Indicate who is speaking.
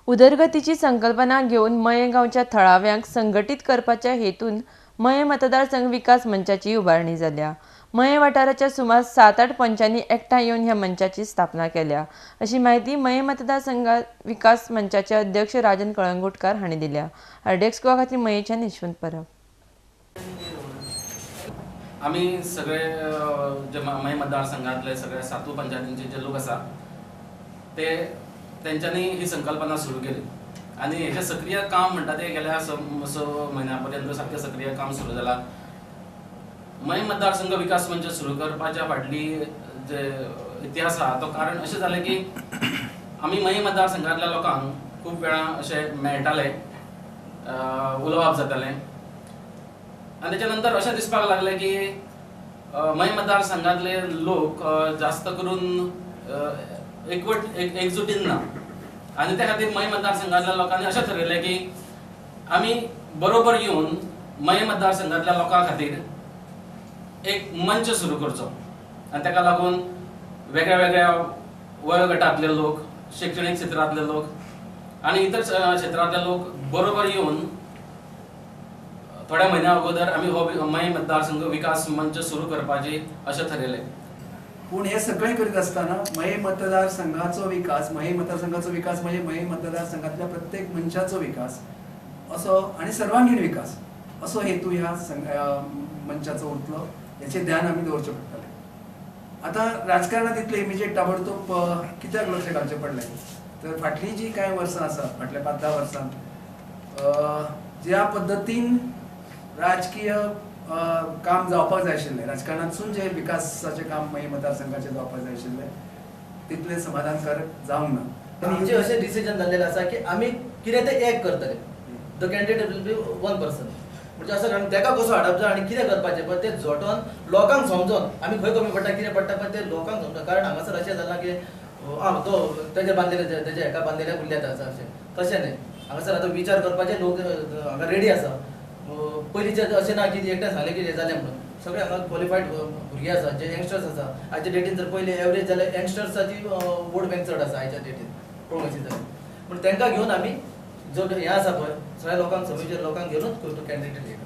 Speaker 1: उदरगतीची संकल्पना घेऊन मये गांवच्या थळाव्यांक संघटीत करपाच्या हेतून मये मतदारसंघ विकास मंचाची उभारणी जाल्या। मये वाठाराच्या सुमार 7-8 पंचांनी एकठांय येवन ह्या मंचाची स्थापना केल्या, अशी माहिती मये मतदारसंघ विकास मंचाचे अध्यक्ष राजन कळंगुटकार हांणी दिल्या। अर्डेक्स गोवा खातीर मयेच्यान यशवंत परब।
Speaker 2: आम्ही सगळे जे मये मतदारसंघातले सगळे 7 पंचायतींचे जे लोक आसा ते त्यांच्यानी ही संकल्पना सुरू केली आणि हेचे सक्रिय काम म्हणटा ते गेल्या 6 म्हयन्यापर्यंत सारकें सक्रिय काम सुरू जाला। मये मतदारसंघ विकास मंच सुरू करपाच्या फाटली जे इतिहास आहा तो कारण अशें जालें की आमी मये मतदारसंघातल्या लोकांक खूब वेळा अशें मेळटाले, उलोवप जातालें आनी तेच्या नंतर अशें दिसपाक लागलें की मये मतदारसंघातले लोक जास्त करून एकजुटीन ना आणि त्या खातीर मये मतदारसंघातल्या लोकांनी अशें ठरयलें की आमी बरोबर येवन मये मतदारसंघातल्या लोकां खातीर एक मंच सुरू करचो आनी ताका लागून वेगळ्या वेगळ्या वयोगटांतले लोक, शैक्षणीक क्षेत्रांतले लोक आनी इतर क्षेत्रांतले लोक बरोबर येवन थोड्या म्हयन्या अगोदर आमी हो मये मतदारसंघ विकास मंच सुरू करपाची अशें ठरयलें।
Speaker 3: पूण हे सगळें करीत आसतना मये मतदारसंघाचो विकास म्हणजे मये मतदारसंघातल्या प्रत्येक मनशाचो विकास असो आनी सर्वांगीण विकास असो हेतू ह्या मंचाचो उरतलो, हेचें ध्यान आमी दवरचें पडटलें। आतां राजकारणांत इतलें इमिजिएट ताबडतोब कित्याक लक्ष घालचें पडलें तर फाटलीं जी कांय वर्सां आसा, फाटल्या 5-10 वर्सांत ज्या पद्दतीन राजकीय काम जावपाक जाय आशिल्लें, राजकारणांतसून जे विकासाचें काम मये मतदारसंघाचें जावपाक जाय आशिल्लें तितलें समाधानकारक जावंक ना।
Speaker 4: आमचें अशें डिसिजन जाल्लेलें आसा की आमी कितें तें एक करतले, the candidate will be one person, म्हणजे असं कारण ताका कसो हाडप जाय आनी कितें करपाचें पण तें जोटोन लोकांक समजोन आमी खंय कमी पडटा कितें पडटा पण तें लोकांक समजोन। कारण हांगासर अशें जालां की तो तेजे बांदिल्ले तेजे हेका बांदिल्ल्या उरल्यात आसा अशें तशें न्हय। हांगासर आतां विचार करपाचे लोक हांगा रेडी आसा। पयलींचे अशें ना की एकट्यान सांगलें की हें जालें म्हणून, सगळे हांगा क्वॉलिफायड भुरगे आसा जे यंगस्टर्स आसा। आयच्या डेटीन जर पयलीं एवरेज जाल्यार यंगस्टर्साची वोट बँक चड आसा आयच्या डेटीन पळोवंक जाल्यार, पूण तांकां घेवन आमी जो हें आसा पळय सगळ्या लोकांक सगळ्या लोकांक घेवनूच तो कॅन्डिडेट